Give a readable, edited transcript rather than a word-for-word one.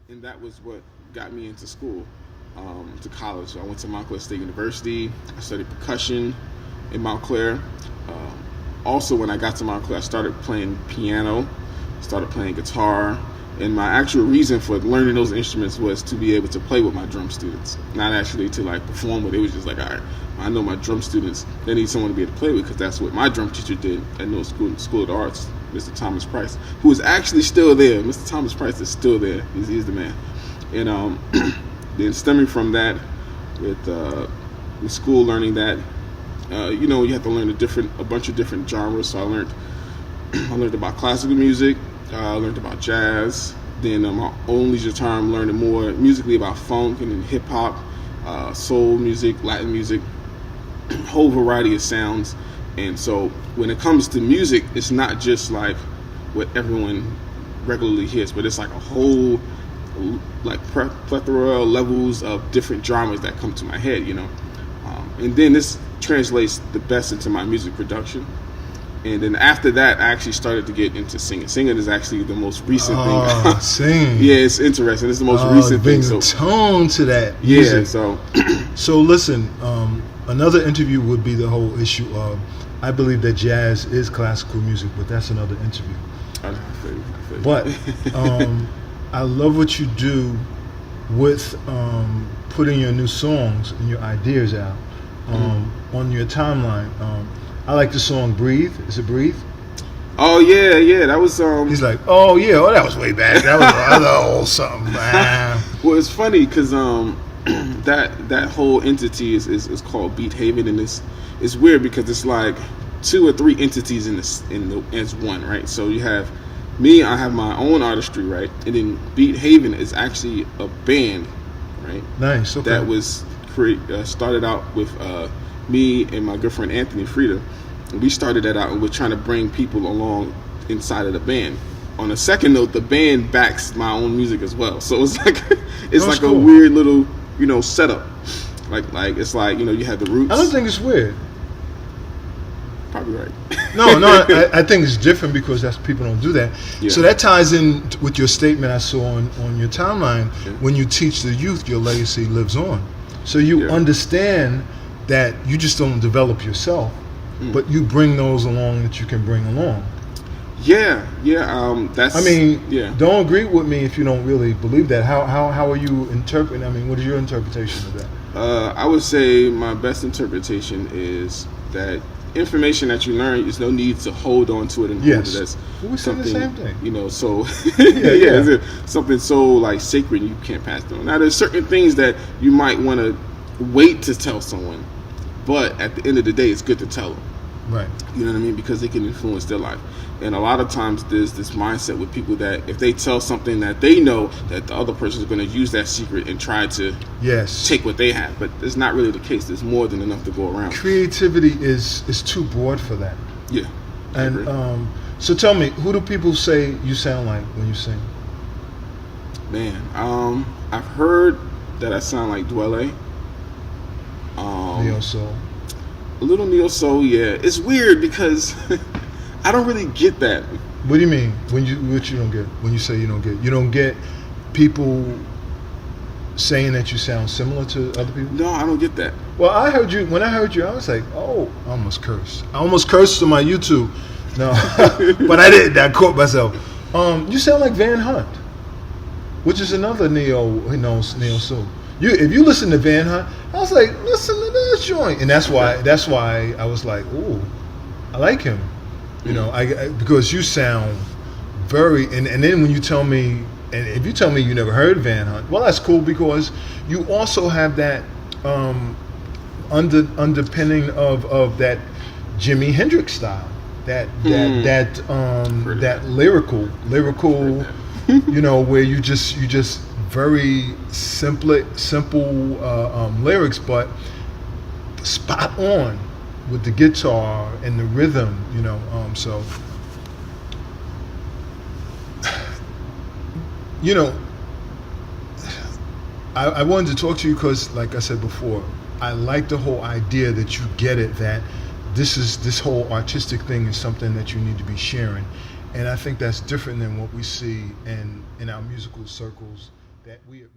and that was what got me into school, to college. So I went to Montclair State University. I studied percussion in Montclair. Also, when I got to Montclair, I started playing piano, started playing guitar, and my actual reason for learning those instruments was to be able to play with my drum students, not actually to like perform with. It was just like, all right, I know my drum students, they need someone to be able to play with, because that's what my drum teacher did at North School of the Arts, Mr. Thomas Price, who is actually still there. Mr. Thomas Price is still there. He's the man. And then stemming from that, with school learning that, you have to learn a bunch of different genres. So I learned about classical music. I learned about jazz. Then my own leisure time, learning more musically about funk and then hip hop, soul music, Latin music, a whole variety of sounds. And so when it comes to music, it's not just like what everyone regularly hears, but it's like a whole like plethora levels of different genres that come to my head, and then this translates the best into my music production. And then after that, I actually started to get into singing. Singing is actually the most recent thing. Singing. Yeah, it's interesting. It's the most recent thing. So tone to that music. Yeah, so listen, another interview would be the whole issue of, I believe that jazz is classical music, but that's another interview. I feel you. But I love what you do with putting your new songs and your ideas out on your timeline. I like the song "Breathe." Is it "Breathe"? Oh yeah. That was. He's like, oh yeah, that was way back. That was old something. Well, it's funny because that whole entity is called Beat Haven, and it's weird because it's like two or three entities as one, right? So you have me. I have my own artistry, right, and then Beat Haven is actually a band, right? Nice. Okay. That was started out with me and my good friend Anthony Frieda. We started that out, and we're trying to bring people along inside of the band. On a second note, the band backs my own music as well, so it's like cool. A weird little setup. Like it's like you have the Roots. I don't think it's weird. Probably right. No, I think it's different because people don't do that. Yeah. So that ties in with your statement I saw on your timeline. Yeah. When you teach the youth, your legacy lives on. So you understand that you just don't develop yourself, but you bring those along that you can bring along. Yeah. That's. Don't agree with me if you don't really believe that. How are you interpreting? I mean, what is your interpretation of that? I would say my best interpretation is that information that you learn, there's no need to hold on to it and hold it as something. The same thing. So something so like sacred you can't pass it on. Now, there's certain things that you might want to wait to tell someone, but at the end of the day, it's good to tell them. Right. You know what I mean? Because it can influence their life. And a lot of times there's this mindset with people that if they tell something that they know, that the other person is going to use that secret and try to take what they have. But it's not really the case. There's more than enough to go around. Creativity is too broad for that. Yeah. And so tell me, who do people say you sound like when you sing? Man, I've heard that I sound like Dwele. Neo soul. A little neo soul, yeah. It's weird because I don't really get that. What do you mean? What you don't get? When you say you don't get people saying that you sound similar to other people? No, I don't get that. Well, when I heard you, I was like, oh, I almost cursed. I almost cursed on my YouTube. No, but I didn't. I caught myself. You sound like Van Hunt, which is another neo soul. If you listen to Van Hunt, I was like, listen to this joint, and that's why I was like, ooh, I like him, because you sound very, and then when you tell me, and if you tell me you never heard Van Hunt, well, that's cool because you also have that underpinning of that Jimi Hendrix style, that lyrical, where you just very simple lyrics, but spot on with the guitar and the rhythm, so I wanted to talk to you because, like I said before, I like the whole idea that you get it, that this whole artistic thing is something that you need to be sharing, and I think that's different than what we see in our musical circles that we admire.